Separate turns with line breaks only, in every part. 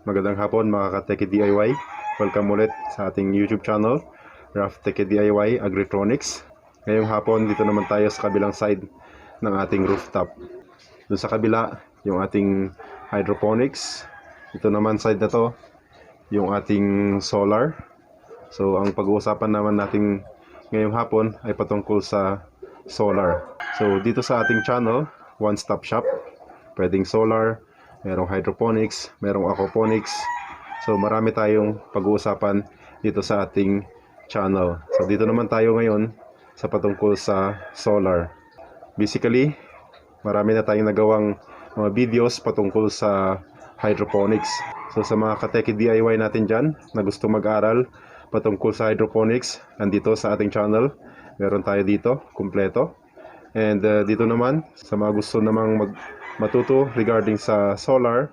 Magandang hapon mga ka-Teki DIY. Welcome ulit sa ating YouTube channel, Rough Teki DIY Agritronics. Ngayong hapon, dito naman tayo sa kabilang side ng ating rooftop. Doon sa kabila, yung ating hydroponics. Ito naman side na to, yung ating solar. So, ang pag-uusapan naman natin ngayong hapon ay patungkol sa solar. So, dito sa ating channel, one-stop shop. Pwedeng solar, merong hydroponics, merong aquaponics. So marami tayong pag-uusapan dito sa ating channel. So dito naman tayo ngayon sa patungkol sa solar. Basically, marami na tayong nagawang mga videos patungkol sa hydroponics. So sa mga ka-Teki DIY natin dyan na gusto mag-aral patungkol sa hydroponics, andito sa ating channel, meron tayo dito, kumpleto. And dito naman, sa mga gusto namang matuto regarding sa solar,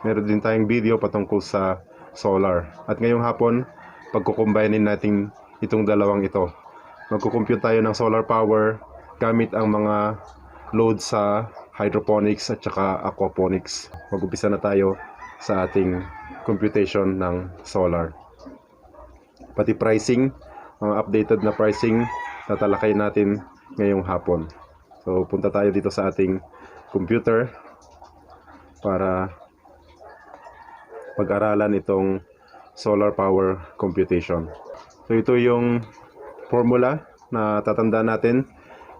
meron din tayong video patungkol sa solar. At ngayong hapon, pagkukumbayanin natin itong dalawang ito. Magkukompute tayo ng solar power gamit ang mga load sa hydroponics at saka aquaponics. Mag-umpisa na tayo sa ating computation ng solar. Pati pricing, mga updated na pricing, tatalakay natin ngayong hapon. So punta tayo dito sa ating computer para pag-aralan itong solar power computation. So ito yung formula na tatandaan natin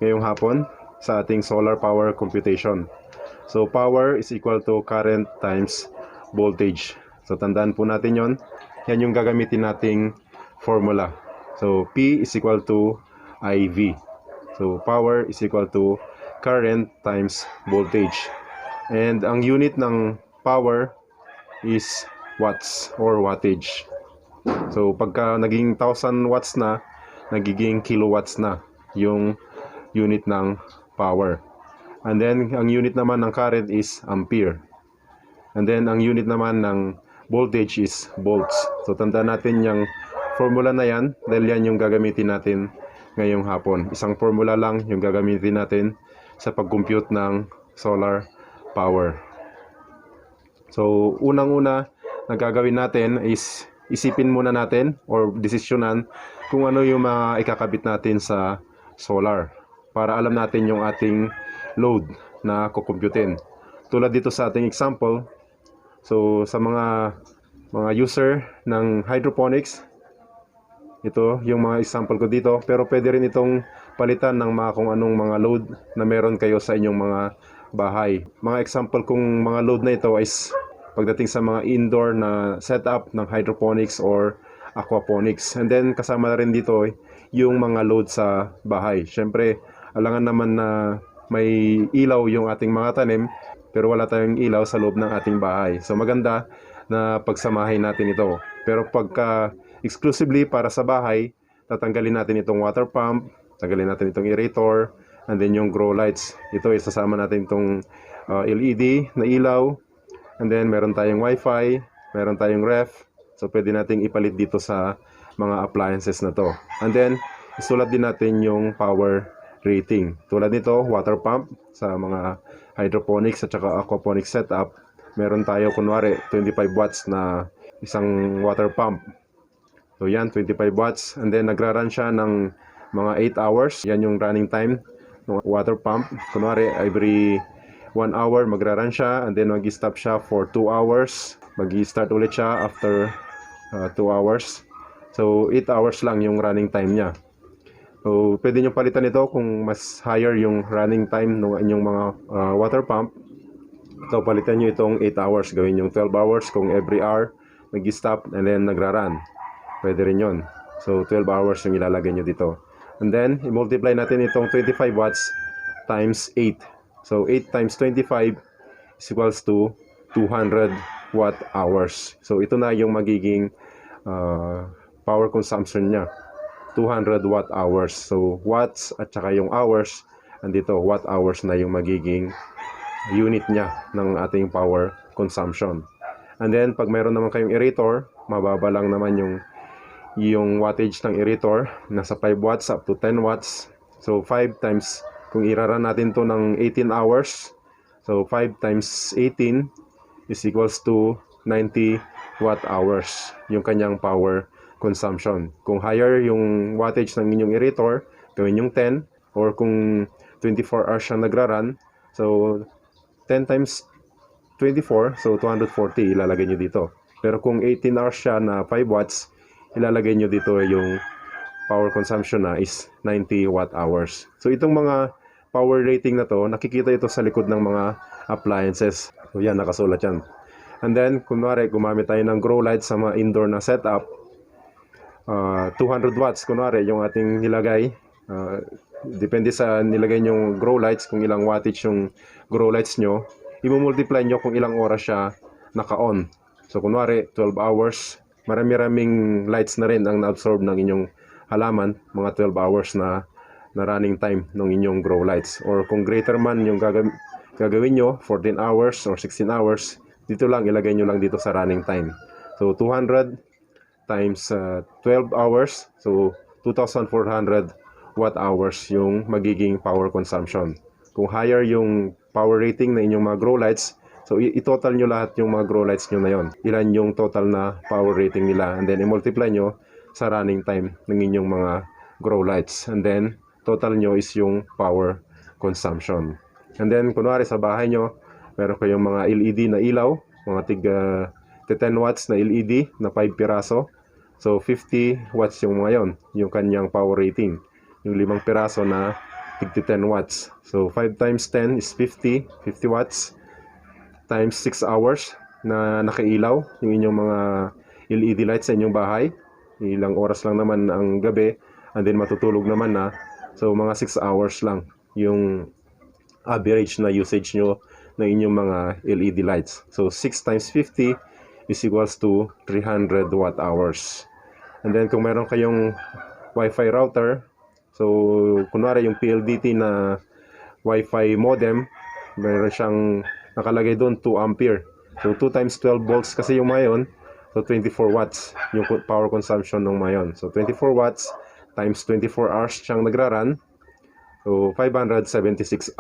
ngayong hapon sa ating solar power computation. So power is equal to current times voltage. So tandaan po natin yon. Yan yung gagamitin nating formula. So P is equal to IV. So power is equal to current times voltage. And ang unit ng power is watts or wattage. So pagka naging 1000 watts na, nagiging kilowatts na yung unit ng power. And then ang unit naman ng current is ampere. And then ang unit naman ng voltage is volts. So tandaan natin yung formula na yan dahil yan yung gagamitin natin ngayong hapon. Isang formula lang yung gagamitin natin sa pag-compute ng solar power. So unang-una na gagawin natin is isipin muna natin or desisyonan kung ano yung mga ikakabit natin sa solar para alam natin yung ating load na kukumputin. Tulad dito sa ating example, so sa mga user ng hydroponics, ito yung mga example ko dito, pero pwede rin itong palitan ng mga kung anong mga load na meron kayo sa inyong mga bahay. Mga example kung mga load na ito is pagdating sa mga indoor na setup ng hydroponics or aquaponics. And then kasama na rin dito yung mga load sa bahay. Syempre, alangan naman na may ilaw yung ating mga tanim, pero wala tayong ilaw sa loob ng ating bahay. So maganda na pagsamahin natin ito. Pero pagka exclusively para sa bahay, tatanggalin natin itong water pump, tanggalin natin itong aerator, and then yung grow lights. Ito isasama natin itong LED na ilaw, and then meron tayong wifi, meron tayong ref. So pwede nating ipalit dito sa mga appliances na to. And then isulat din natin yung power rating. Tulad nito, water pump sa mga hydroponics at saka aquaponics setup. Meron tayo kunwari 25 watts na isang water pump. So yan, 25 watts. And then nagra-run siya ng mga 8 hours. Yan yung running time ng water pump. Kunwari, every 1 hour magra-run siya. And then mag-stop siya for 2 hours. Mag-start ulit siya after 2 hours. So 8 hours lang yung running time niya. So pwede nyo palitan ito kung mas higher yung running time ng inyong mga water pump. So palitan nyo itong 8 hours. Gawin yung 12 hours kung every hour nag-stop and then nagra-run. Pwede rin yun. So 12 hours yung ilalagay nyo dito. And then i-multiply natin itong 25 watts times 8. So 8 times 25 is equals to 200 watt hours. So ito na yung magiging power consumption niya. 200 watt hours. So watts at saka yung hours, andito watt hours na yung magiging unit niya ng ating power consumption. And then pag mayroon naman kayong aerator, mababa lang naman yung wattage ng aerator, nasa 5 watts up to 10 watts. So 5 times, kung iraran natin to ng 18 hours, so 5 times 18 is equals to 90 watt hours yung kanyang power consumption. Kung higher yung wattage ng inyong aerator, gawin yung 10, or kung 24 hours siyang nagra-run, so 10 times 24, so 240 ilalagay nyo dito. Pero kung 18 hours siya na 5 watts, ilalagay nyo dito yung power consumption na is 90 watt hours. So itong mga power rating na to, nakikita ito sa likod ng mga appliances. So yan, nakasulat yan. And then, kunwari, gumamit tayo ng grow lights sa mga indoor na setup. 200 watts, kunwari, yung ating nilagay. Depende sa nilagay nyong grow lights, kung ilang wattage yung grow lights nyo. I-multiply nyo kung ilang oras siya naka-on. So, kunwari, 12 hours. Marami-raming lights na rin ang na-absorb ng inyong halaman. Mga 12 hours na running time ng inyong grow lights. Or kung greater man yung gagawin nyo, 14 hours or 16 hours, dito lang, ilagay nyo lang dito sa running time. So, 200 times 12 hours. So, 2,400 watt hours yung magiging power consumption. Kung higher yung power rating na inyong mga grow lights, so, i-total nyo lahat yung mga grow lights nyo na yon. Ilan yung total na power rating nila. And then, i-multiply nyo sa running time ng inyong mga grow lights. And then, total nyo is yung power consumption. And then, kunwari sa bahay nyo, meron kayong mga LED na ilaw, mga tig 10 watts na LED na 5 piraso. So, 50 watts yung mga yon, yung kanyang power rating. Yung 5 piraso na tig 10 watts. So, 5 times 10 is 50 watts. Times 6 hours na nakailaw yung inyong mga LED lights sa inyong bahay. Ilang oras lang naman ang gabi, and then matutulog naman na. So, mga 6 hours lang yung average na usage nyo ng inyong mga LED lights. So, 6 times 50 is equals to 300 watt hours. And then, kung meron kayong Wi-Fi router, so, kunwari yung PLDT na Wi-Fi modem, meron siyang nakalagay doon 2 ampere. So, 2 times 12 volts kasi yung mayon, so 24 watts yung power consumption ng mayon. So, 24 watts times 24 hours siyang nagra-run. So, 576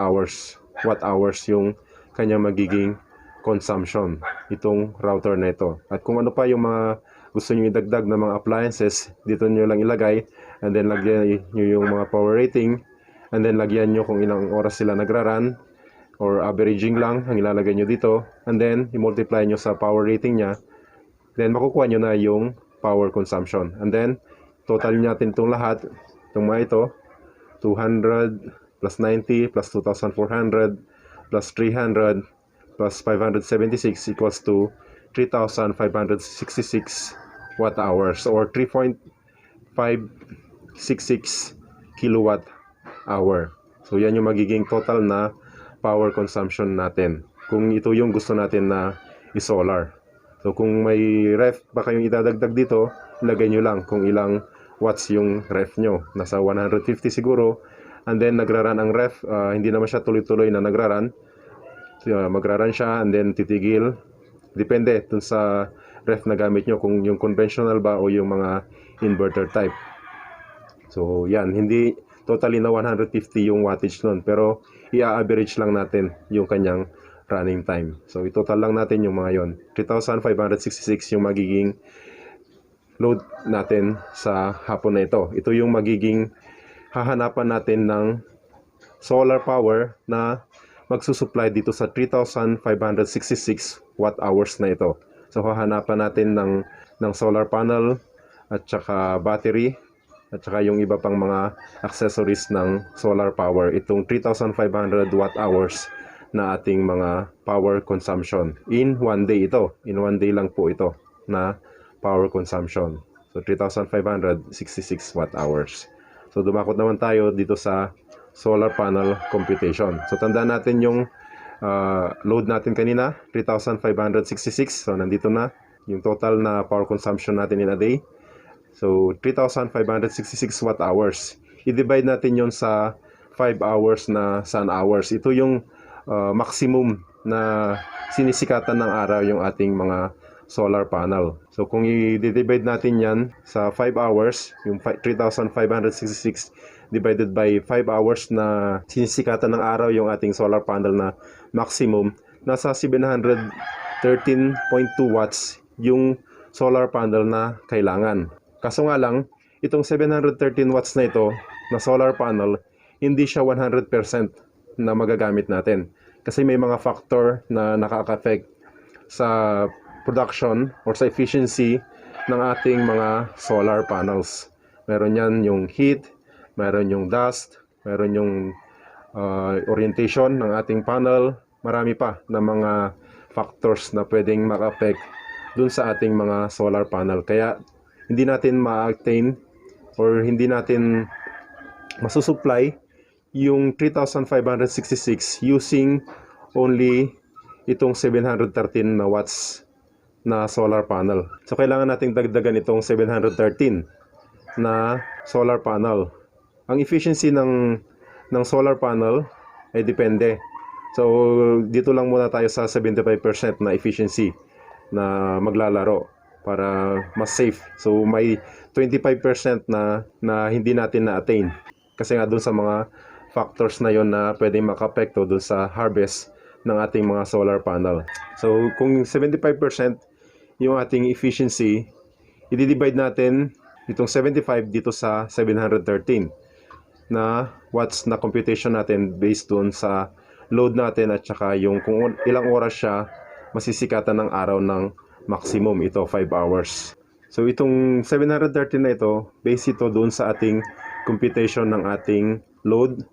watt hours yung kanyang magiging consumption, itong router na ito. At kung ano pa yung mga gusto nyo idagdag na mga appliances, dito nyo lang ilagay, and then lagyan nyo yung mga power rating, and then lagyan nyo kung ilang oras sila nagra-run, or averaging lang ang ilalagay nyo dito, and then i-multiply nyo sa power rating nya, then makukuha nyo na yung power consumption. And then, total natin itong lahat, itong mga ito, 200 plus 90 plus 2,400 plus 300 plus 576 equals to 3,566 watt hours, or 3.566 kilowatt hour. So, yan yung magiging total na power consumption natin kung ito yung gusto natin na i-solar. So, kung may ref ba kayong idadagdag dito, ilagay nyo lang kung ilang watts yung ref nyo. Nasa 150 siguro. And then, nagra-run ang ref. Hindi naman siya tuloy-tuloy na nagra-run. Magra-run siya and then titigil. Depende dun sa ref na gamit nyo, kung yung conventional ba o yung mga inverter type. So, yan. Hindi totally na 150 yung wattage nun. Pero, i-average lang natin yung kanyang running time. So, i-total lang natin yung mga yon. 3,566 yung magiging load natin sa hapon na ito. Ito yung magiging hahanapan natin ng solar power na magsusupply dito sa 3,566 watt hours na ito. So, hahanapan natin ng solar panel at saka battery at saka yung iba pang mga accessories ng solar power. Itong 3,500 watt hours na ating mga power consumption. In one day ito. In one day lang po ito na power consumption. So, 3,566 watt hours. So, dumakot naman tayo dito sa solar panel computation. So, tandaan natin yung load natin kanina, 3,566. So, nandito na yung total na power consumption natin in a day. So, 3,566 watt hours. I-divide natin yon sa 5 hours na sun hours. Ito yung maximum na sinisikatan ng araw yung ating mga solar panel. So, kung i-divide natin yan sa 5 hours, yung 3,566 divided by 5 hours na sinisikatan ng araw yung ating solar panel na maximum, nasa 700 13.2 watts yung solar panel na kailangan. Kaso nga lang, itong 713 watts na ito na solar panel, hindi siya 100% na magagamit natin. Kasi may mga factor na nakaka-affect sa production or sa efficiency ng ating mga solar panels. Meron yan yung heat, meron yung dust, meron yung orientation ng ating panel, marami pa na mga factors na pwedeng maka-affect dun sa ating mga solar panel. Kaya hindi natin ma-attain or hindi natin masusupply yung 3,566 using only itong 713 na watts na solar panel. So kailangan nating dagdagan itong 713 na solar panel. Ang efficiency ng solar panel ay depende. So dito lang muna tayo sa 75% na efficiency na maglalaro para mas safe. So may 25% na hindi natin na-attain. Kasi nga dun sa mga factors na yon na pwedeng maka-apekto dun sa harvest ng ating mga solar panel. So kung 75% yung ating efficiency, i-divide natin itong 75 dito sa 713 na watts na computation natin based dun sa load natin at saka yung kung ilang oras siya masisikatan ng araw ng maximum, ito 5 hours. So itong 713 na ito, base ito dun sa ating computation ng ating load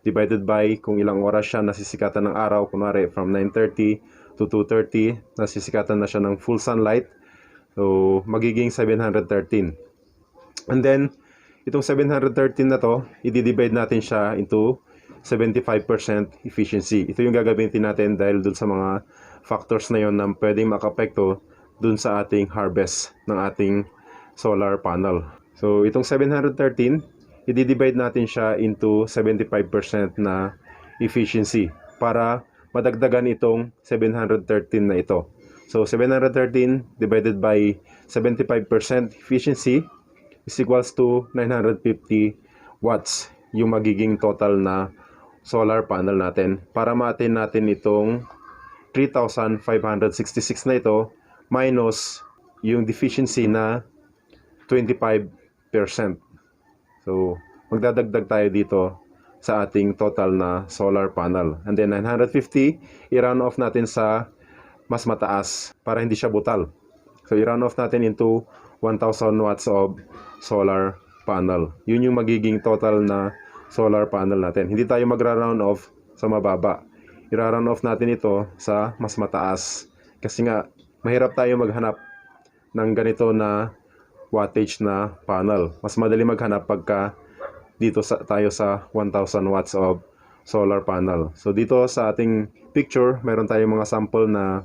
divided by kung ilang oras siya nasisikatan ng araw. Kunwari from 9:30 to 2:30 nasisikatan na siya ng full sunlight. So magiging 713. And then itong 713 na to, i-divide natin siya into 75% efficiency. Ito yung gagamitin natin dahil dun sa mga factors na yon na pwedeng makapekto dun sa ating harvest ng ating solar panel. So itong 713, i-divide natin siya into 75% na efficiency para madagdagan itong 713 na ito. So 713 divided by 75% efficiency is equals to 950 watts yung magiging total na solar panel natin para ma-attain natin itong 3,566 na ito minus yung deficiency na 25%. So magdadagdag tayo dito sa ating total na solar panel. And then 950, i-run off natin sa mas mataas para hindi siya butal. So i-run off natin into 1,000 watts of solar panel. Yun yung magiging total na solar panel natin. Hindi tayo magra-round off sa mababa. I-run off natin ito sa mas mataas. Kasi nga, mahirap tayo maghanap ng ganito na wattage na panel. Mas madali maghanap pagka dito tayo sa 1,000 watts of solar panel. So dito sa ating picture, meron tayong mga sample na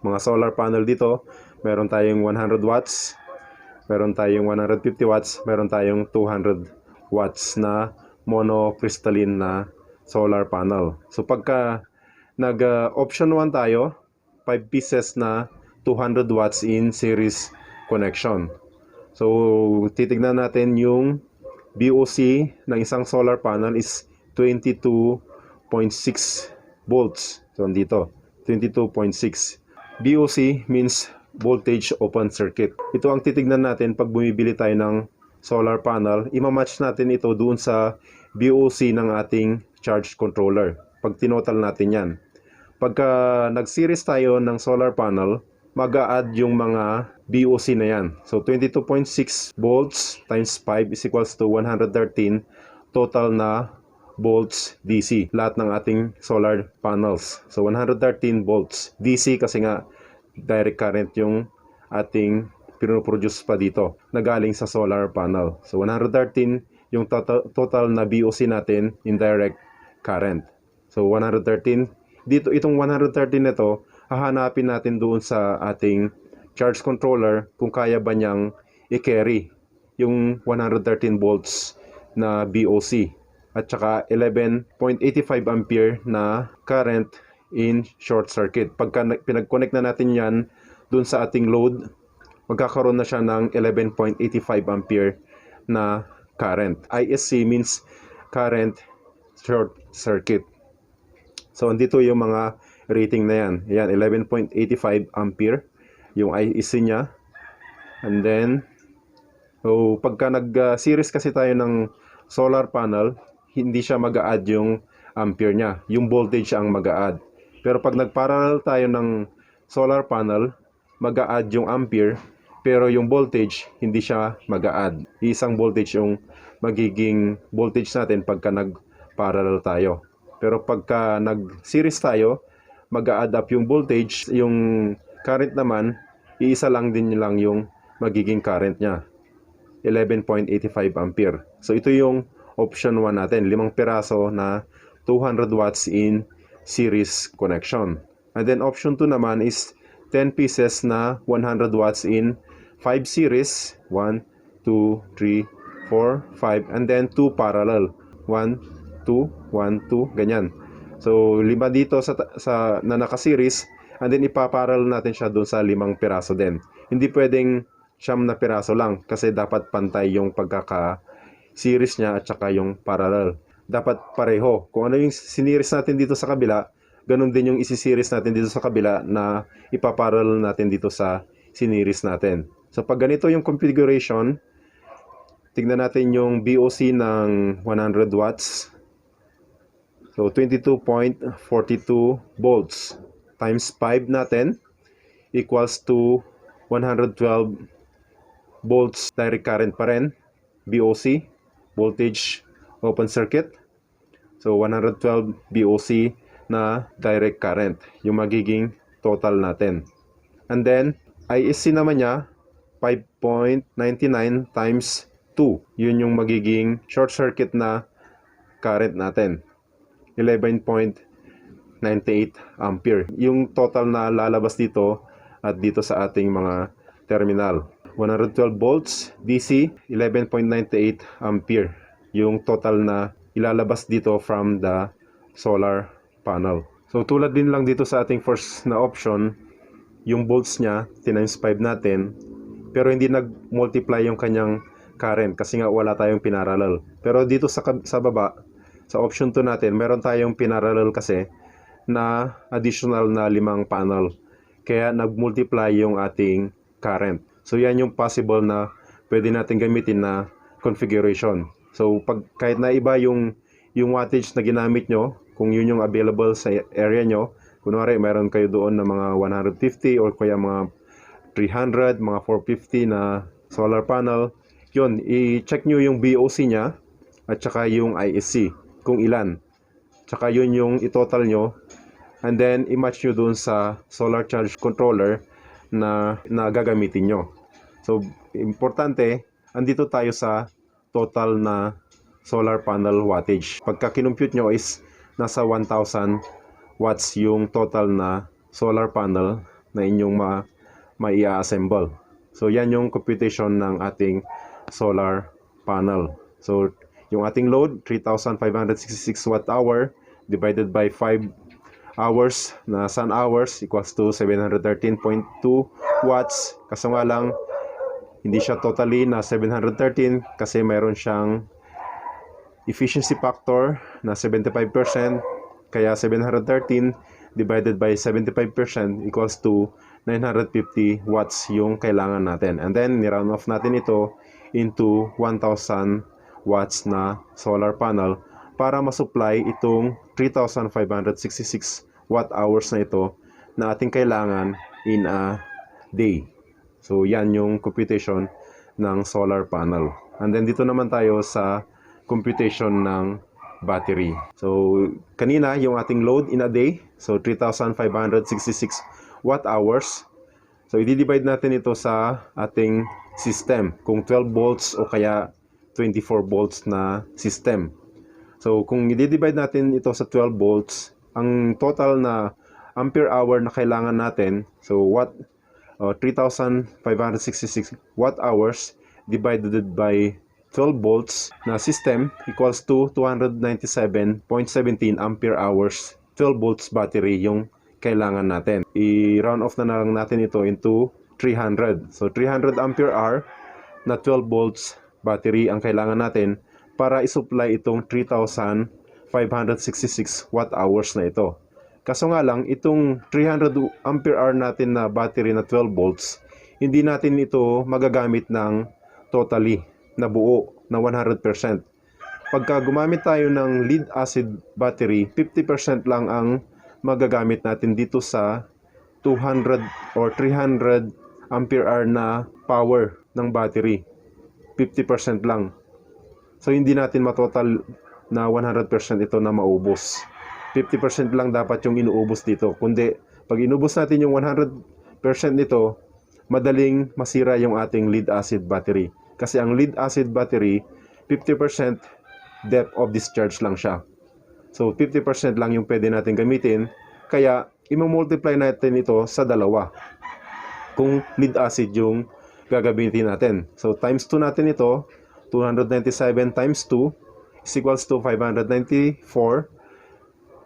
mga solar panel dito. Meron tayong 100 watts, meron tayong 150 watts, meron tayong 200 watts na monocrystalline na solar panel. So pagka option 1 tayo, 5 pieces na 200 watts in series connection. So titignan natin yung BOC ng isang solar panel is 22.6 volts. So dito, 22.6. BOC means voltage open circuit. Ito ang titignan natin pag bumibili tayo ng solar panel. Ima-match natin ito doon sa BOC ng ating charge controller. Pag tinotal natin yan. Pagka nag-series tayo ng solar panel, mag-a-add yung mga BOC na yan. So 22.6 volts times 5 is equals to 113 total na volts DC. Lahat ng ating solar panels. So 113 volts DC kasi nga direct current yung ating pinoproduce pa dito na galing sa solar panel. So 113 yung total na BOC natin in direct current. So 113 dito, itong 113 na to, hahanapin natin doon sa ating charge controller kung kaya ba niyang i-carry yung 113 volts na BOC at saka 11.85 ampere na current in short circuit. Pagka pinag-connect na natin yan doon sa ating load, magkakaroon na siya ng 11.85 ampere na current. ISC means current short circuit. So andito yung mga rating na yan. Yan, 11.85 ampere yung IEC niya. And then, so pagka nag-series kasi tayo ng solar panel, hindi siya mag-a-add yung ampere niya. Yung voltage ang mag-a-add. Pero pag nag-parallel tayo ng solar panel, mag-a-add yung ampere, pero yung voltage, hindi siya mag-a-add. Isang voltage yung magiging voltage natin pagka nag-parallel tayo. Pero pagka nag-series tayo, mag-a-add up yung voltage, yung current naman, iisa lang din lang yung magiging current niya. 11.85 ampere. So ito yung option 1 natin, 5 piraso na 200 watts in series connection. And then option 2 naman is 10 pieces na 100 watts in 5 series, 1, 2, 3, 4, 5, and then 2 parallel, 1, 2, 1, 2, ganyan. So 5 dito sa na naka-series, and then ipaparallel natin siya doon sa 5 piraso din. Hindi pwedeng 9 na piraso lang kasi dapat pantay yung pagkaka-series niya at saka yung parallel. Dapat pareho. Kung ano yung siniris natin dito sa kabila, ganun din yung isi-series natin dito sa kabila na ipaparallel natin dito sa siniris natin. So pag ganito yung configuration, tignan natin yung BOC ng 100 watts. So 22.42 volts times 5 natin equals to 112 volts direct current pa rin. BOC, voltage open circuit. So 112 BOC na direct current yung magiging total natin. And then ISC naman niya 5.99 times 2. Yun yung magiging short circuit na current natin. 11.98 ampere. Yung total na lalabas dito at dito sa ating mga terminal. 112 volts DC, 11.98 ampere. Yung total na ilalabas dito from the solar panel. So tulad din lang dito sa ating first na option, yung volts niya, times 5 natin, pero hindi nag-multiply yung kanyang current kasi nga wala tayong pinarallel. Pero dito sa baba, sa option 2 natin, meron tayong pinarallel kasi na additional na 5 panel. Kaya nag-multiply yung ating current. So yan yung possible na pwede natin gamitin na configuration. So kahit na iba yung wattage na ginamit nyo, kung yun yung available sa area nyo, kunwari meron kayo doon na mga 150 or kaya mga 300, mga 450 na solar panel, yun, i-check nyo yung BOC nya at saka yung ISC, kung ilan. Tsaka yun yung i-total nyo, and then i-match nyo doon sa solar charge controller na gagamitin nyo. So, importante, andito tayo sa total na solar panel wattage. Pagka kinumpute nyo is nasa 1,000 watts yung total na solar panel na inyong mai-assemble. So, yan yung computation ng ating solar panel. So, yung ating load, 3,566 watt-hour divided by 5 hours na sun hours equals to 713.2 watts. Kaso nga lang, hindi siya totally na 713 kasi mayroon siyang efficiency factor na 75%. Kaya 713 divided by 75% equals to 950 watts yung kailangan natin. And then, ni-round off natin ito into 1,000 watts na solar panel para masupply itong 3,566 watt hours na ito na ating kailangan in a day. So yan yung computation ng solar panel. And then dito naman tayo sa computation ng battery. So kanina yung ating load in a day, so 3,566 watt hours. So i-divide natin ito sa ating system, kung 12 volts o kaya 24 volts na system. So kung i-divide natin ito sa 12 volts, ang total na ampere hour na kailangan natin, so 3,566 watt hours divided by 12 volts na system equals to 297.17 ampere hours. 12 volts battery yung kailangan natin. I-round off na lang natin ito into 300. So 300 ampere hour na 12 volts battery ang kailangan natin para isupply itong 3,566 watt hours na ito. Kaso nga lang, itong 300 ampere hour natin na battery na 12 volts, hindi natin ito magagamit ng totally, na buo, na 100%. Pagka gumamit tayo ng lead acid battery, 50% lang ang magagamit natin dito sa 200 or 300 ampere hour na power ng battery. 50% lang. So hindi natin matotal na 100% ito na maubos. 50% lang dapat yung inuubos dito. Kundi pag inubos natin yung 100% nito, madaling masira yung ating lead acid battery. Kasi ang lead acid battery, 50% depth of discharge lang siya. So 50% lang yung pwede natin gamitin. Kaya i-multiply natin ito sa dalawa kung lead acid yung gagamitin natin. So times 2 natin ito, 297 times 2 is equals to 594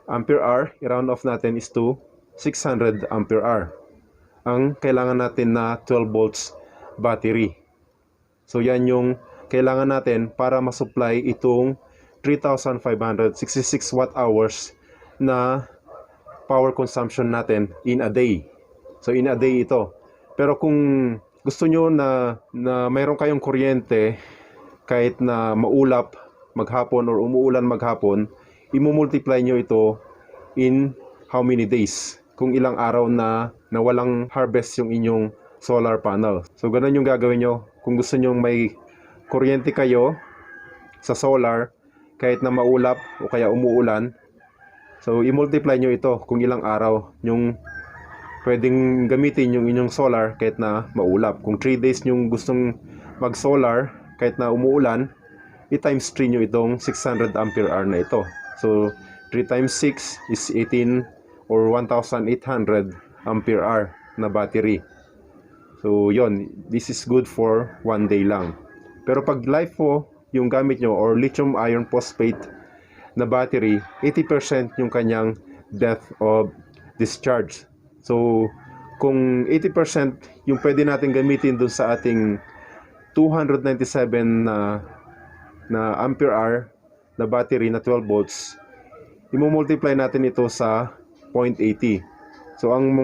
ampere hour. I-round off natin is to 600 ampere hour. Ang kailangan natin na 12 volts battery. So yan yung kailangan natin para masupply itong 3,566 watt hours na power consumption natin in a day. So in a day ito. Pero kung gusto nyo na mayroon kayong kuryente kahit na maulap maghapon or umuulan maghapon, i-multiply nyo ito in how many days, kung ilang araw na walang harvest yung inyong solar panel. So ganun yung gagawin nyo kung gusto nyo may kuryente kayo sa solar kahit na maulap o kaya umuulan. So i-multiply nyo ito kung ilang araw yung pwedeng gamitin yung inyong solar kahit na maulap. Kung 3 days yung gustong mag solar kahit na umuulan, i-times 3 nyo itong 600 ampere hour na ito. So 3 times 6 is 18 or 1,800 ampere hour na battery. So yon, this is good for 1 day lang. Pero pag LiFePO yung gamit nyo or lithium iron phosphate na battery, 80% yung kanyang depth of discharge. So kung 80% yung pwede natin gamitin dun sa ating 297 na ampere hour na battery na 12 volts, i-multiply natin ito sa 0.80. So ang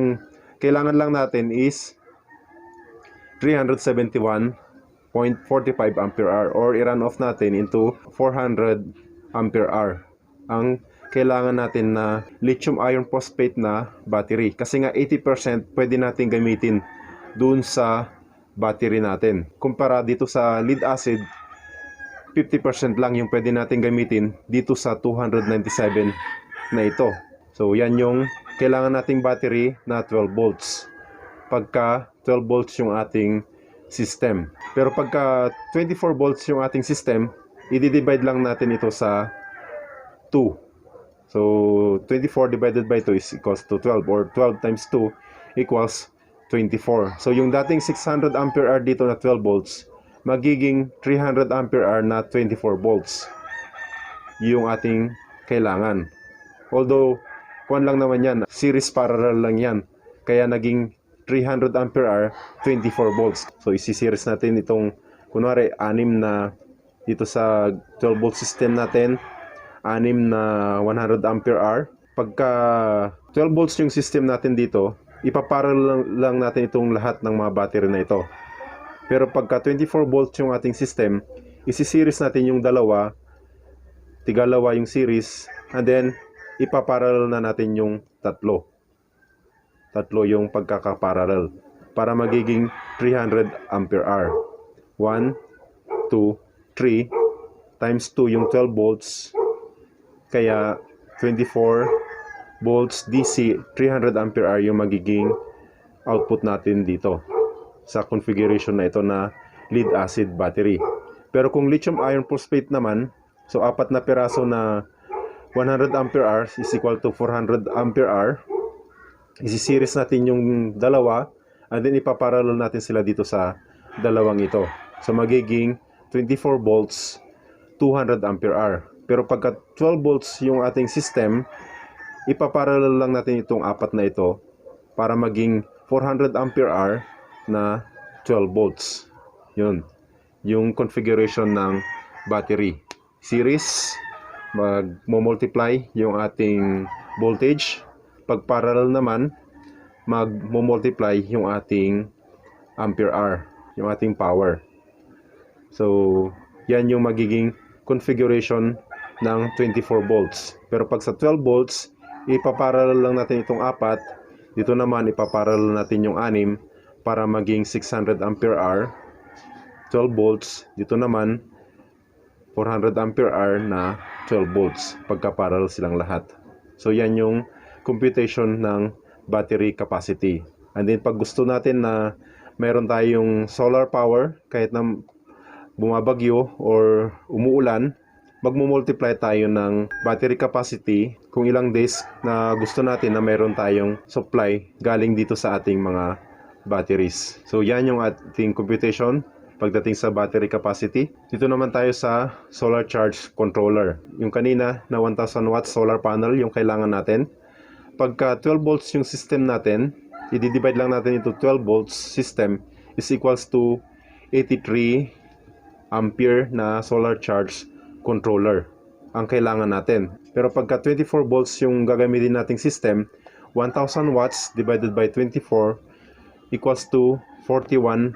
kailangan lang natin is 371.45 ampere hour or i-run off natin into 400 ampere hour ang kailangan natin na lithium iron phosphate na battery. Kasi nga 80% pwede natin gamitin dun sa battery natin. Kumpara dito sa lead acid, 50% lang yung pwede natin gamitin dito sa 297 na ito. So yan yung kailangan nating battery na 12 volts. Pagka 12 volts yung ating system. Pero pagka 24 volts yung ating system, i-divide lang natin ito sa 2. So 24 divided by 2 is equals to 12 or 12 times 2 equals 24. So yung dating 600 ampere hour dito na 12 volts, magiging 300 ampere hour na 24 volts yung ating kailangan. Although kuwan lang naman yan, series parallel lang yan, kaya naging 300 ampere hour 24 volts. So isi-series natin itong kunwari 6 na dito sa 12 volt system natin, 6 na 100 ampere hour. Pagka 12 volts yung system natin dito, ipaparallel lang natin itong lahat ng mga battery na ito. Pero pagka 24 volts yung ating system, isi-series natin yung dalawa, tigalawa yung series, and then ipaparallel na natin yung tatlo. Tatlo yung pagkakaparallel para magiging 300 ampere hour. 1, 2, 3 times 2 yung 12 volts, kaya 24 volts DC, 300 ampere hour yung magiging output natin dito sa configuration na ito na lead acid battery. Pero kung lithium iron phosphate naman, so 4 na piraso na 100 ampere hours is equal to 400 ampere hour. Isi-series natin yung dalawa and then ipaparallel natin sila dito sa dalawang ito. So magiging 24 volts, 200 ampere hour. Pero pagka 12 volts yung ating system, ipaparallel lang natin itong 4 na ito para maging 400 ampere hour na 12 volts. Yun. Yung configuration ng battery. Series, mag-multiply yung ating voltage. Pag parallel naman, mag-multiply yung ating ampere hour, yung ating power. So, yan yung magiging configuration ng 24 volts. Pero pag sa 12 volts, ipaparallel lang natin itong 4. Dito naman, ipaparallel natin yung 6 para maging 600 ampere hour. 12 volts. Dito naman, 400 ampere hour na 12 volts. Pagkaparallel silang lahat. So, yan yung computation ng battery capacity. And then, pag gusto natin na meron tayong solar power, kahit na bumabagyo or umuulan, magmumultiply tayo ng battery capacity kung ilang days na gusto natin na meron tayong supply galing dito sa ating mga batteries. So yan yung ating computation pagdating sa battery capacity. Dito naman tayo sa solar charge controller. Yung kanina na 1000 watts solar panel yung kailangan natin. Pagka 12 volts yung system natin, i-divide lang natin into 12 volts system is equals to 83 ampere na solar charge controller ang kailangan natin. Pero pagka 24 volts yung gagamitin nating system, 1000 watts divided by 24 equals to 41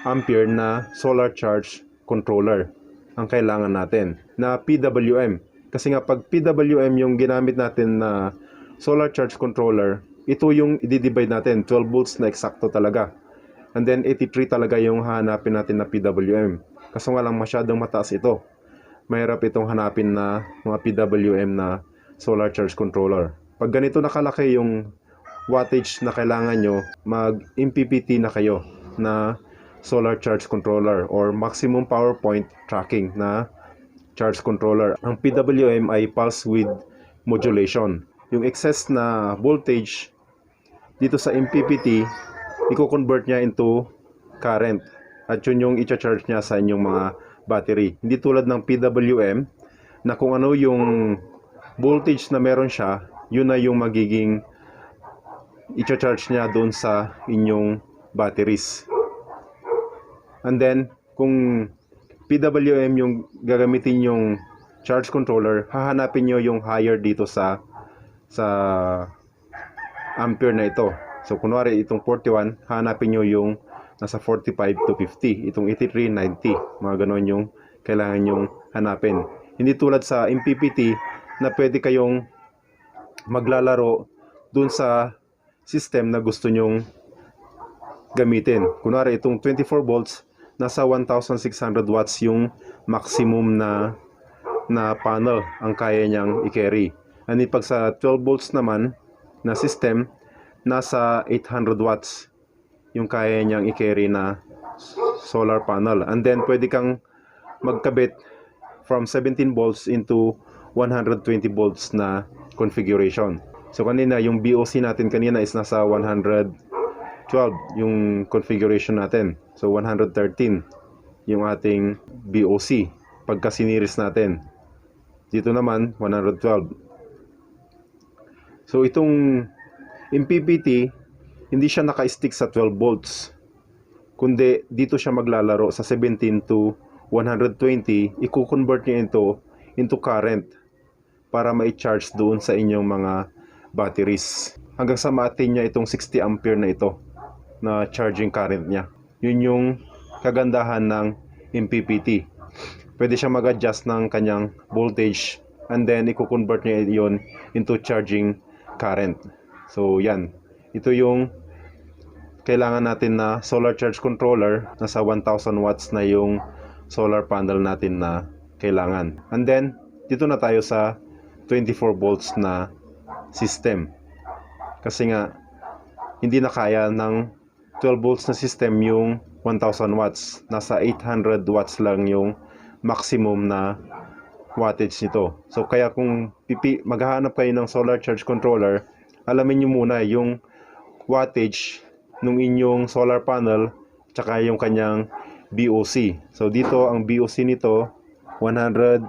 ampere na solar charge controller ang kailangan natin na PWM. Kasi nga pag PWM yung ginamit natin na solar charge controller, ito yung i-divide natin, 12 volts na eksakto talaga. And then 83 talaga yung hanapin natin na PWM. Kaso nga lang masyadong mataas ito. Mahirap itong hanapin na mga PWM na solar charge controller. Pag ganito nakalaki yung wattage na kailangan nyo, mag-MPPT na kayo na solar charge controller or maximum power point tracking na charge controller. Ang PWM ay pulse width modulation. Yung excess na voltage dito sa MPPT, i-convert niya into current. At yun yung i-charge niya sa inyong mga battery. Hindi tulad ng PWM na kung ano yung voltage na meron siya, yun na yung magiging i-charge niya doon sa inyong batteries. And then, kung PWM yung gagamitin yung charge controller, hahanapin nyo yung higher dito sa ampere na ito. So, kunwari itong 41, hahanapin nyo yung nasa 45 to 50. Itong 83, 90. Mga ganon yung kailangan yung hanapin. Hindi tulad sa MPPT na pwede kayong maglalaro dun sa system na gusto nyong gamitin. Kunwari itong 24 volts, nasa 1600 watts yung maximum na panel ang kaya niyang i-carry. And pag sa 12 volts naman na system, nasa 800 watts yung kaya niyang i-carry na solar panel. And then pwede kang magkabit from 17 volts into 120 volts na configuration. So kanina yung BOC natin kanina is nasa 112 yung configuration natin. So 113 yung ating BOC pagka siniris natin. Dito naman 112. So itong MPPT hindi siya naka-stick sa 12 volts. Kundi dito siya maglalaro sa 17 to 120, i-convert niya into current para ma-charge doon sa inyong mga batteries. Hanggang sa ma-attain niya itong 60 ampere na ito na charging current niya. Yun yung kagandahan ng MPPT. Pwede siya mag-adjust ng kanyang voltage and then i-convert niya yun into charging current. So yan. Ito yung kailangan natin na solar charge controller. Nasa 1000 watts na yung solar panel natin na kailangan. And then, dito na tayo sa 24 volts na system. Kasi nga, hindi na kaya ng 12 volts na system yung 1000 watts. Nasa 800 watts lang yung maximum na wattage nito. So, kaya kung maghahanap kayo ng solar charge controller, alamin nyo muna yung wattage nung inyong solar panel tsaka yung kanyang BOC. So dito ang BOC nito 150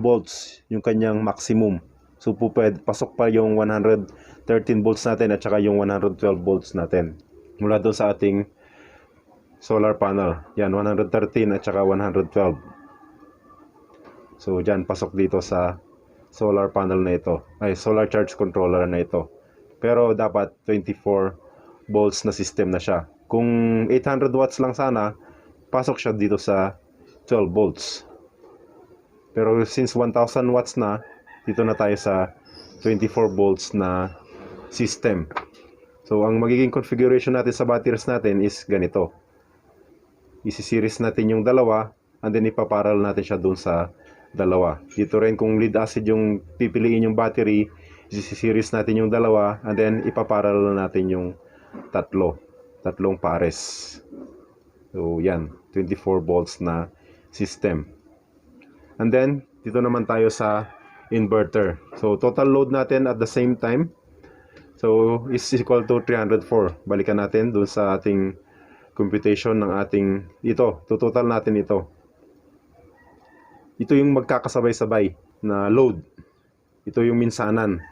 volts yung kanyang maximum. So pwede pasok pa yung 113 volts natin at tsaka yung 112 volts natin mula doon sa ating solar panel. Yan 113 at tsaka 112. So dyan pasok dito sa solar panel na ito, ay solar charge controller na ito. Pero dapat 24 volts na system na siya. Kung 800 watts lang sana, pasok siya dito sa 12 volts. Pero since 1000 watts na, dito na tayo sa 24 volts na system. So ang magiging configuration natin sa batteries natin is ganito. Isi-series natin yung dalawa, and then ipaparal natin siya dun sa dalawa. Dito rin kung lead acid yung pipiliin yung battery, isi-series natin yung dalawa, and then ipaparal natin yung tatlong pares. So yan, 24 volts na system. And then dito naman tayo sa inverter. So total load natin at the same time, so is equal to 304. Balikan natin dun sa ating computation ng ating total natin ito. Ito yung magkakasabay-sabay na load. Ito yung minsanan.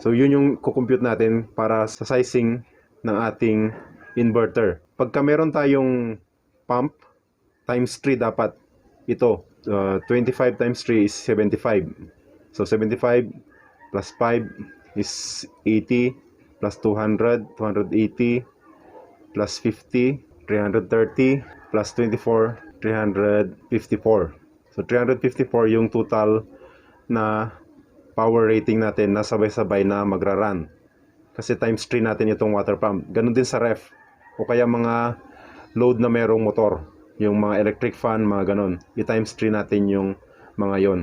So yun yung kukompute natin para sa sizing ng ating inverter. Pagka meron tayong pump, times 3 dapat ito. 25 times 3 is 75. So 75 plus 5 is 80, plus 200, 280, plus 50, 330, plus 24, 354. So 354 yung total na power rating natin na sabay-sabay na magra-run. Kasi times 3 natin itong water pump. Ganun din sa ref o kaya mga load na merong motor, yung mga electric fan, mga ganun. I-times 3 natin yung mga yon,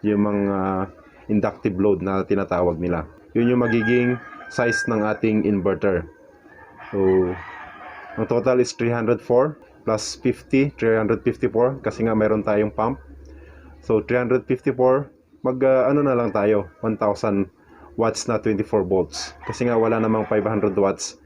yung mga inductive load na tinatawag nila. Yun yung magiging size ng ating inverter. So ang total is 304 plus 50, 354 kasi nga meron tayong pump. So 354, ano na lang tayo, 1000 watts na 24 volts. Kasi nga wala namang 500 watts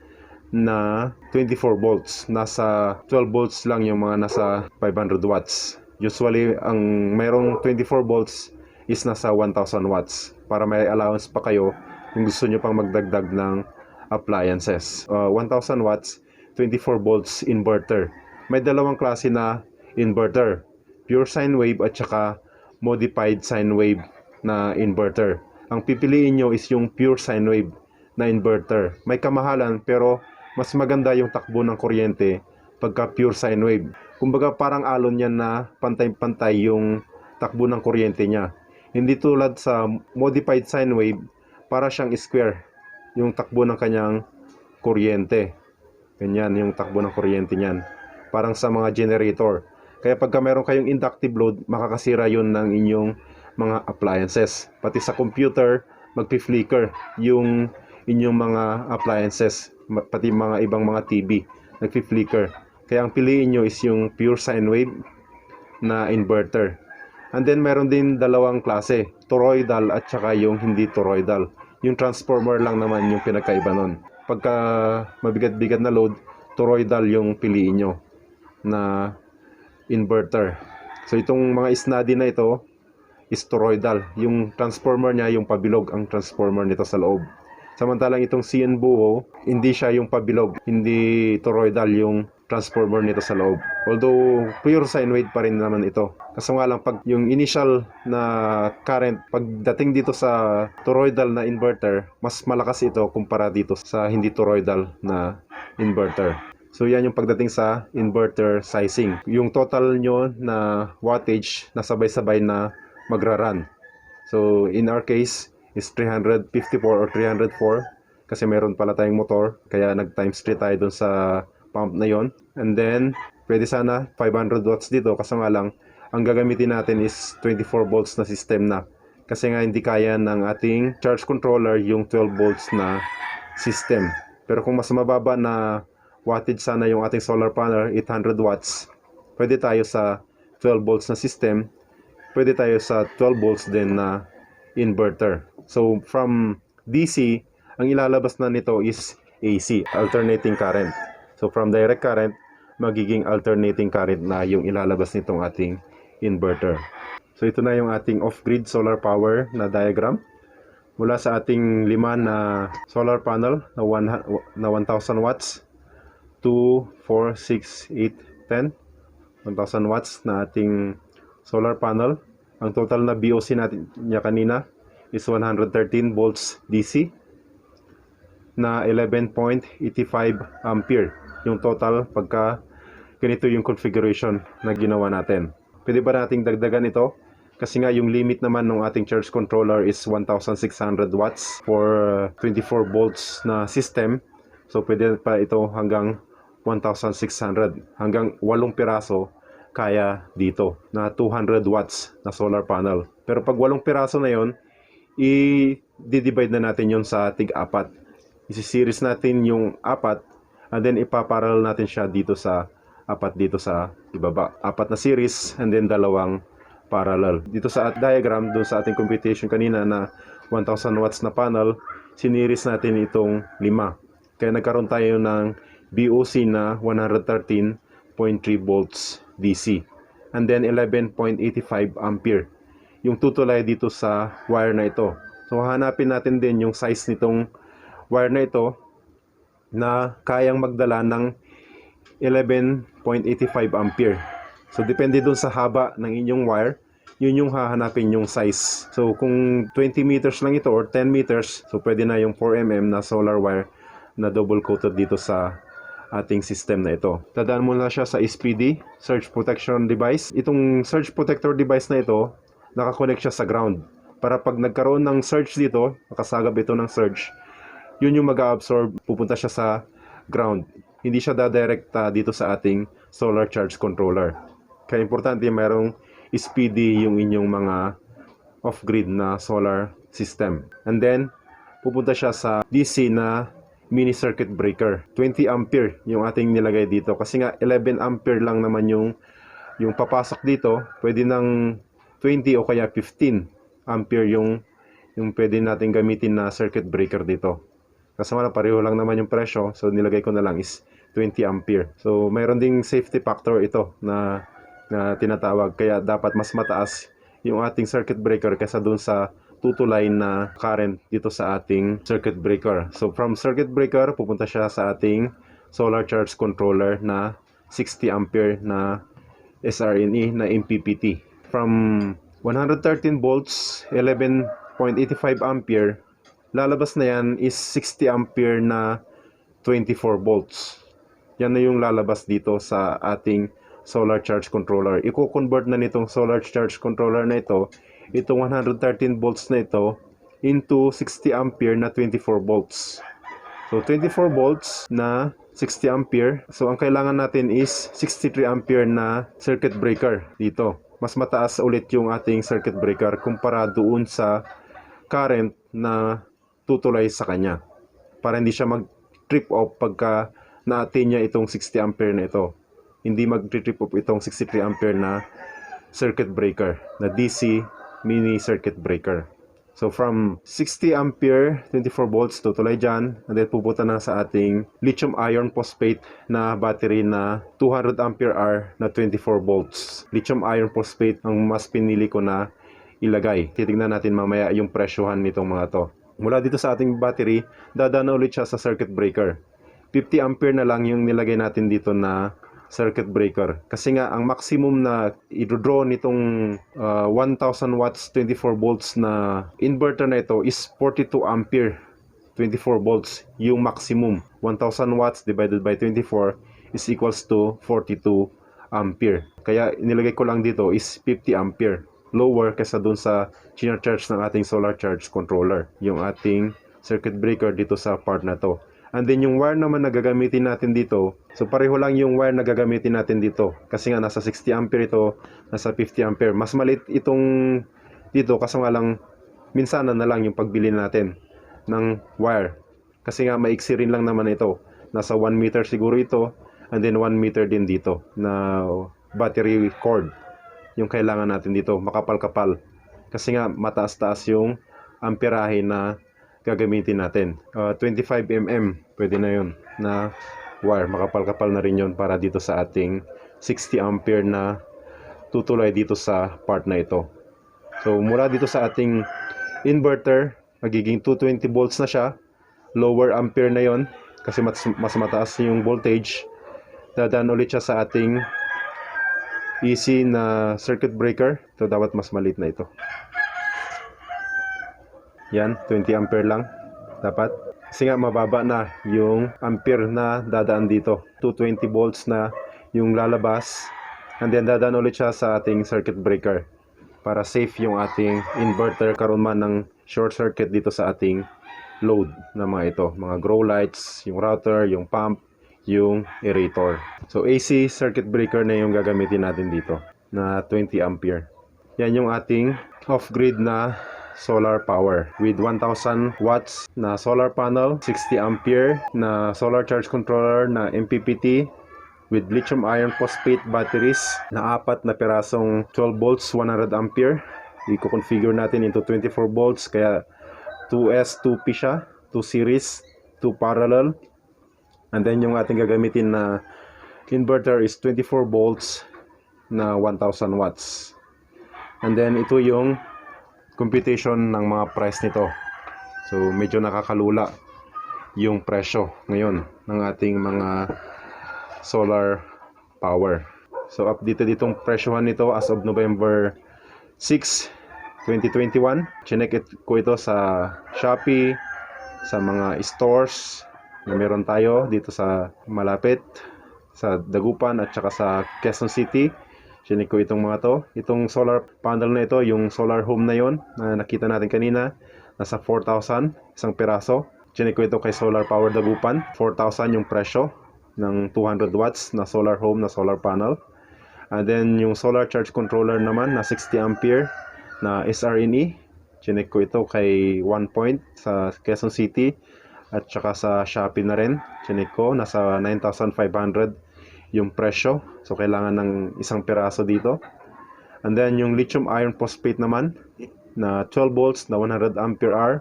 na 24 volts. Nasa 12 volts lang yung mga nasa 500 watts. Usually, ang mayroong 24 volts is nasa 1000 watts. Para may allowance pa kayo kung gusto nyo pang magdagdag ng appliances. 1000 watts, 24 volts inverter. May dalawang klase na inverter. Pure sine wave at saka modified sine wave na inverter. Ang pipiliin nyo is yung pure sine wave na inverter. May kamahalan pero mas maganda yung takbo ng kuryente pagka pure sine wave. Kumbaga parang alon yan na pantay-pantay yung takbo ng kuryente niya. Hindi tulad sa modified sine wave, para siyang square yung takbo ng kanyang kuryente. Ganyan yung takbo ng kuryente niyan. Parang sa mga generator. Kaya pagka meron kayong inductive load, makakasira yun ng inyong mga appliances. Pati sa computer, magpi-flicker yung inyong mga appliances. Pati mga ibang mga TV, nagpi-flicker. Kaya ang piliin nyo is yung pure sine wave na inverter. And then meron din dalawang klase, toroidal at saka yung hindi toroidal. Yung transformer lang naman yung pinagkaiba nun. Pagka mabigat-bigat na load, toroidal yung piliin nyo na inverter. So itong mga isnadi na ito is toroidal. Yung transformer niya, yung pabilog ang transformer nito sa loob. Samantalang itong CN buo, hindi siya yung pabilog, hindi toroidal yung transformer nito sa loob. Although pure sine wave pa rin naman ito. Kaso nga lang pag yung initial na current pagdating dito sa toroidal na inverter, mas malakas ito kumpara dito sa hindi toroidal na inverter. So yan yung pagdating sa inverter sizing. Yung total nyo na wattage na sabay-sabay na magra-run. So in our case is 354 or 304 kasi meron pala tayong motor kaya nag times 3 tayo dun sa pump na yon. And then pwede sana 500 watts dito kasi nga lang ang gagamitin natin is 24 volts na system na kasi nga hindi kaya ng ating charge controller yung 12 volts na system. Pero kung mas mababa na wattage sana yung ating solar panel, 800 watts, pwede tayo sa 12 volts na system, pwede tayo sa 12 volts din na inverter. So from DC, ang ilalabas na nito is AC, alternating current. So from direct current, magiging alternating current na yung ilalabas nitong ating inverter. So ito na yung ating off-grid solar power na diagram. Mula sa ating 5 na solar panel na 1000 watts to 4, 6, 8, 10. 1000 watts na ating solar panel. Ang total na BOC natin niya kanina is 113 volts DC na 11.85 ampere. Yung total pagka ganito yung configuration na ginawa natin. Pwede ba nating dagdagan ito? Kasi nga yung limit naman ng ating charge controller is 1600 watts for 24 volts na system. So pwede pa ito hanggang 1600. Hanggang 8 piraso kaya dito na 200 watts na solar panel. Pero pag 8 piraso na yon, i-divide na natin yon sa tig-apat. Isi-series natin yung apat and then ipaparallel natin siya dito sa apat dito sa ibaba. Apat na series and then dalawang parallel. Dito sa diagram, doon sa ating computation kanina na 1000 watts na panel, siniris natin itong 5. Kaya nagkaroon tayo ng BOC na 113.3 volts DC. And then 11.85 ampere. Yung tutulay dito sa wire na ito. So hanapin natin din yung size nitong wire na ito na kayang magdala ng 11.85 ampere. So depende dun sa haba ng inyong wire, yun yung hahanapin yung size. So kung 20 meters lang ito or 10 meters, so pwede na yung 4mm na solar wire na double coated dito sa ating system na ito. Tadaan muna siya sa SPD, Surge Protection Device. Itong Surge Protector Device na ito, nakakonect siya sa ground. Para pag nagkaroon ng surge dito, makasagap ito ng surge, yun yung mag-absorb, pupunta siya sa ground. Hindi siya dadirekta dito sa ating solar charge controller. Kaya importante mayroong SPD yung inyong mga off-grid na solar system. And then, pupunta siya sa DC na mini circuit breaker. 20 ampere yung ating nilagay dito. Kasi nga 11 ampere lang naman yung papasok dito. Pwede ng 20 o kaya 15 ampere yung pwede natin gamitin na circuit breaker dito. Kasi wala, pareho lang naman yung presyo. So nilagay ko na lang is 20 ampere. So mayroon ding safety factor ito na tinatawag. Kaya dapat mas mataas yung ating circuit breaker kaysa dun sa tutulay na current dito sa ating circuit breaker. So from circuit breaker, pupunta siya sa ating solar charge controller na 60 ampere na SRNE na MPPT. From 113 volts, 11.85 ampere, lalabas na yan is 60 ampere na 24 volts. Yan na yung lalabas dito sa ating solar charge controller. I-convert na nitong solar charge controller na ito, itong 113 volts na ito, into 60 ampere na 24 volts. So 24 volts na 60 ampere. So ang kailangan natin is 63 ampere na circuit breaker dito. Mas mataas ulit yung ating circuit breaker kumpara doon sa current na tutulay sa kanya. Para hindi siya mag-trip off pagka na-attain niya itong 60 ampere na ito. Hindi mag-trip off itong 63 ampere na circuit breaker na DC mini circuit breaker. So from 60 ampere, 24 volts, tutulay dyan. And then pupunta na sa ating lithium iron phosphate na battery na 200 ampere hour na 24 volts. Lithium iron phosphate ang mas pinili ko na ilagay. Titignan natin mamaya yung presyohan nitong mga to. Mula dito sa ating battery, dadaan ulit siya sa circuit breaker. 50 ampere na lang yung nilagay natin dito na circuit breaker. Kasi nga, ang maximum na i-draw nitong 1000 watts, 24 volts na inverter na ito is 42 ampere, 24 volts. Yung maximum. 1000 watts divided by 24 is equals to 42 ampere. Kaya, nilagay ko lang dito is 50 ampere. Lower kaysa dun sa charge ng ating solar charge controller. Yung ating circuit breaker dito sa part na to. And then yung wire naman na gagamitin natin dito, so pareho lang yung wire na gagamitin natin dito. Kasi nga nasa 60 ampere ito, nasa 50 ampere. Mas maliit itong dito kasi nga lang minsanan na lang yung pagbili natin ng wire. Kasi nga maiksi rin lang naman ito. Nasa 1 meter siguro ito, and then 1 meter din dito na battery cord. Yung kailangan natin dito, makapal-kapal. Kasi nga mataas-taas yung amperahe na gagamitin natin. 25mm, pwede na yun na wire. Makapal-kapal na rin yun para dito sa ating 60 ampere na tutulay dito sa part na ito. So, mula dito sa ating inverter, magiging 220 volts na siya. Lower ampere na yon kasi mas mataas yung voltage. Dadaan ulit siya sa ating AC na circuit breaker. Ito dapat mas maliit na ito. Yan, 20 ampere lang dapat. Kasi nga mababa na yung ampere na dadaan dito. 220 volts na yung lalabas. And then dadaan ulit siya sa ating circuit breaker. Para safe yung ating inverter karon man ng short circuit dito sa ating load na mga ito. Mga grow lights, yung router, yung pump, yung aerator. So AC circuit breaker na yung gagamitin natin dito na 20 ampere. Yan yung ating off-grid na solar power with 1000 watts na solar panel, 60 ampere na solar charge controller na MPPT with lithium iron phosphate batteries na 4 na pirasong 12 volts 100 ampere. I-configure natin into 24 volts kaya 2S 2P siya, 2 series, 2 parallel. And then yung ating gagamitin na inverter is 24 volts na 1000 watts. And then ito yung computation ng mga price nito. So medyo nakakalula yung presyo ngayon ng ating mga solar power. So updated itong presyohan nito as of November 6, 2021. Chinek ko ito sa Shopee, sa mga stores na meron tayo dito sa malapit sa Dagupan at saka sa Quezon City. Chinik ko itong mga to. Itong solar panel na ito, yung solar home na yon na nakita natin kanina, nasa 4,000 isang piraso. Chinik ko ito kay Solar Power Dagupan. 4,000 yung presyo ng 200 watts na solar home na solar panel. And then yung solar charge controller naman na 60 ampere na SRNE. Chinik ko ito kay 1 Point sa Quezon City at saka sa Shopee na rin. Chinik ko nasa 9,500 yung presyo. So kailangan ng isang piraso dito. And then yung lithium iron phosphate naman na 12 volts na 100 ampere hour.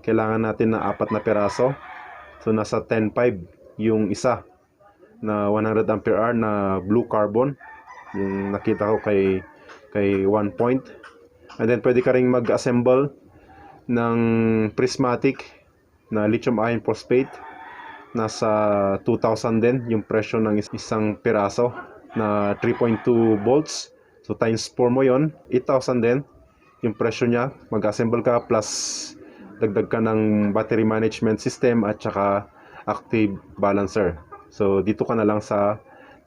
Kailangan natin na 4 na piraso. So nasa 10.5 yung isa na 100 ampere hour na blue carbon. Yung nakita ko kay 1 Point. And then pwede ka ring mag-assemble ng prismatic na lithium iron phosphate. Nasa 2,000 din yung presyo ng isang piraso na 3.2 volts. So times 4 mo yon, 8,000 din yung presyo niya. Mag-assemble ka plus dagdag ka ng battery management system at saka active balancer. So dito ka na lang sa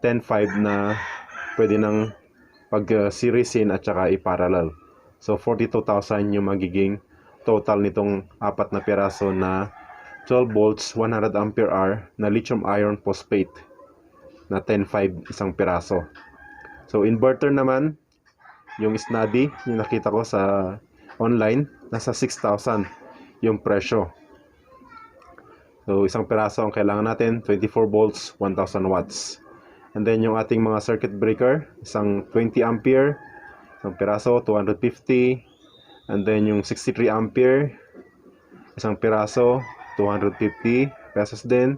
10.5 na pwede nang pag-seriesin at saka i-parallel. So 42,000 yung magiging total nitong 4 na piraso na 12 volts 100 ampere hour na lithium iron phosphate na 10.5 isang piraso. So inverter naman, yung snuddy, yung nakita ko sa online, nasa 6,000 yung presyo. So isang piraso ang kailangan natin, 24 volts 1,000 watts. And then yung ating mga circuit breaker, isang 20 ampere, isang piraso 250. And then yung 63 ampere, isang piraso 250 pesos din.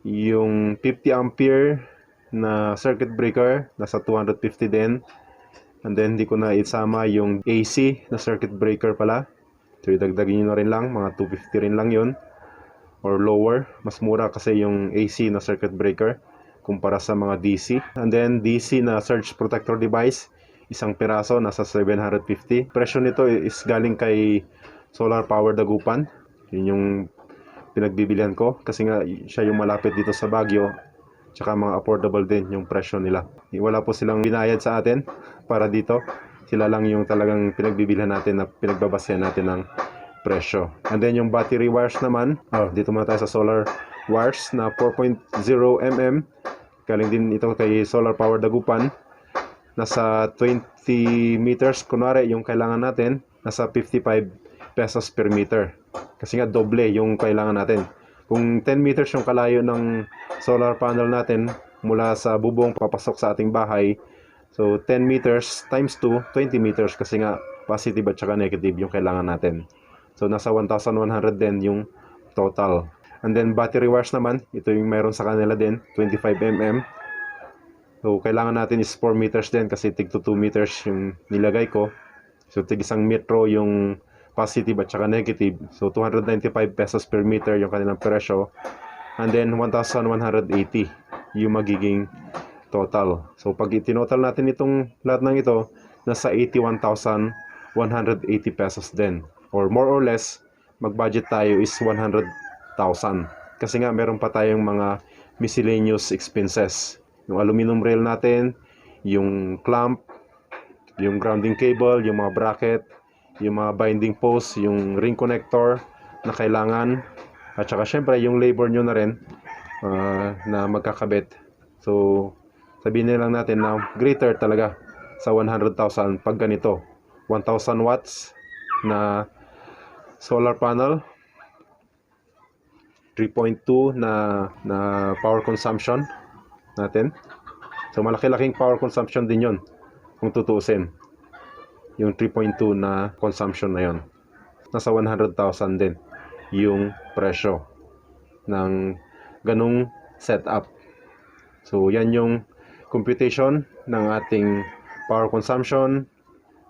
Yung 50 ampere na circuit breaker nasa 250 din. And then hindi ko na isama yung AC na circuit breaker pala. So idagdagin nyo na rin lang, mga 250 rin lang yun or lower. Mas mura kasi yung AC na circuit breaker kumpara sa mga DC. And then DC na surge protector device, isang piraso nasa 750. Presyo nito is galing kay Solar Power Dagupan. Yun yung pinagbibilihan ko kasi nga siya yung malapit dito sa Baguio, tsaka mga affordable din yung presyo nila. Wala po silang binayad sa atin para dito. Sila lang yung talagang pinagbibilihan natin na pinagbabasehan natin ng presyo. And then yung battery wires naman, dito muna tayo sa solar wires na 4.0 mm. Galing din ito kay Solar Power Dagupan. Nasa 20 meters, kunwari yung kailangan natin, nasa 55 pesos per meter. Kasi nga doble yung kailangan natin. Kung 10 meters yung kalayo ng solar panel natin mula sa bubong papasok sa ating bahay, so 10 meters times 2, 20 meters kasi nga positive at saka negative yung kailangan natin. So nasa 1,100 din yung total. And then battery wires naman, ito yung meron sa kanila din, 25 mm. So kailangan natin is 4 meters din kasi tig to 2 meters yung nilagay ko. So tig isang metro yung positive at saka negative. So 295 pesos per meter yung kanilang presyo. And then 1,180 yung magiging total. So pag itinotal natin itong lahat ng ito, nasa 81,180 pesos din. Or more or less, mag-budget tayo is 100,000. Kasi nga meron pa tayong mga miscellaneous expenses. Yung aluminum rail natin, yung clamp, yung grounding cable, yung mga bracket, yung mga binding post, yung ring connector na kailangan, at saka syempre yung labor nyo na rin na magkakabit. So sabihin na lang natin na greater talaga sa 100,000 pag ganito. 1,000 watts na solar panel, 3.2 na power consumption natin. So malaki-laking power consumption din yon kung tutuusin. Yung 3.2 na consumption na yon, nasa 100,000 din yung presyo ng ganung setup. So yan yung computation ng ating power consumption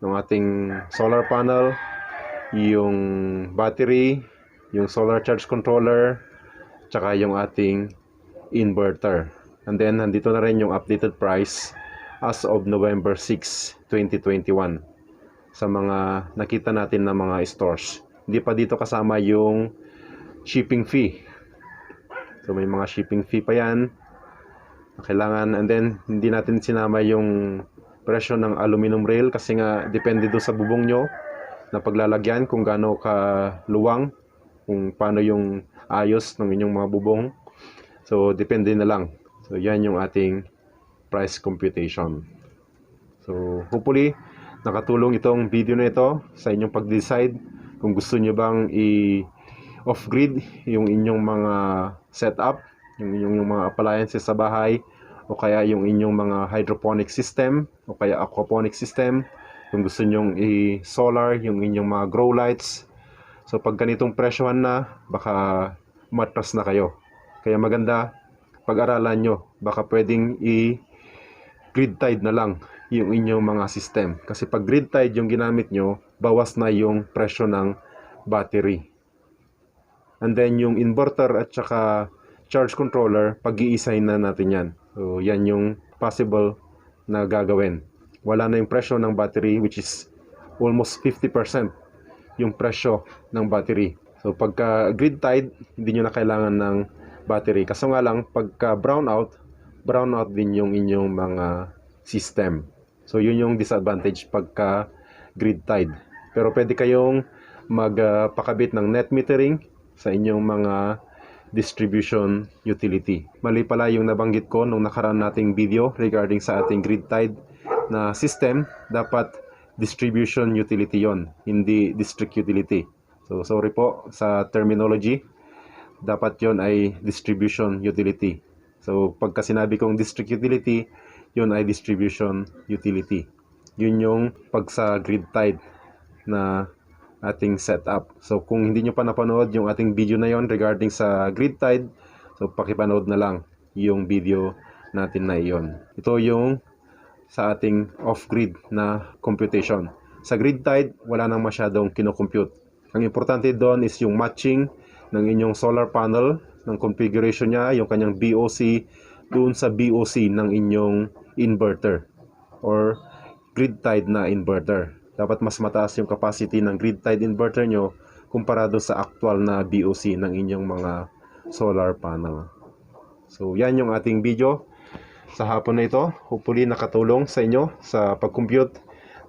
ng ating solar panel, yung battery, yung solar charge controller, tsaka yung ating inverter. And then nandito na rin yung updated price as of November 6, 2021 sa mga nakita natin na mga stores. Hindi pa dito kasama yung shipping fee. So may mga shipping fee pa yan na kailangan. And then hindi natin sinama yung presyo ng aluminum rail kasi nga depende doon sa bubong nyo na paglalagyan kung gaano ka luwang, kung paano yung ayos ng inyong mga bubong. So depende na lang. So yan yung ating price computation. So hopefully nakatulong itong video na ito sa inyong pag-decide kung gusto nyo bang i-off-grid yung inyong mga setup, yung inyong mga appliances sa bahay, o kaya yung inyong mga hydroponic system, o kaya aquaponic system, kung gusto nyong i-solar yung inyong mga grow lights. So pag ganitong presyohan na, baka matras na kayo. Kaya maganda pag-aralan nyo, baka pwedeng i-grid tied na lang yung inyong mga system. Kasi pag grid tied yung ginamit nyo, bawas na yung presyo ng battery. And then yung inverter at saka charge controller, pag-iisay na natin yan. So yan yung possible na gagawin. Wala na yung presyo ng battery, which is almost 50% yung presyo ng battery. So pagka grid tied, hindi nyo na kailangan ng battery. Kaso nga lang, pagka brownout din yung inyong mga system. So yun yung disadvantage pagka grid tied. Pero pwede kayong magpakabit ng net metering sa inyong mga distribution utility. Mali pala yung nabanggit ko nung nakaraan nating video regarding sa ating grid tied na system. Dapat distribution utility yon, hindi district utility. So sorry po sa terminology. Dapat yon ay distribution utility. So pagka sinabi kong district utility, yun ay distribution utility. Yun yung pag sa grid tied na ating setup. So kung hindi nyo pa napanood yung ating video na yon regarding sa grid tied, so pakipanood na lang yung video natin na iyon. Ito yung sa ating off-grid na computation. Sa grid tied, wala nang masyadong kinocompute. Ang importante doon is yung matching ng inyong solar panel, ng configuration niya, yung kanyang BOC doon sa BOC ng inyong inverter or grid tied na inverter. Dapat mas mataas yung capacity ng grid tied inverter nyo kumparado sa actual na BOC ng inyong mga solar panel. So yan yung ating video sa hapon na ito. Hopefully nakatulong sa inyo sa pag-compute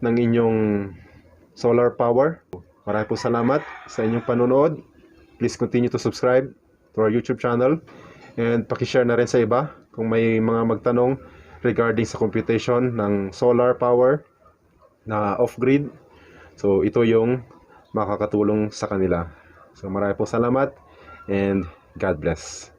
ng inyong solar power. Maraming po salamat sa inyong panonood. Please continue to subscribe to our YouTube channel and pakishare na rin sa iba kung may mga magtanong regarding sa computation ng solar power na off-grid. So ito yung makakatulong sa kanila. So maraming po salamat and God bless.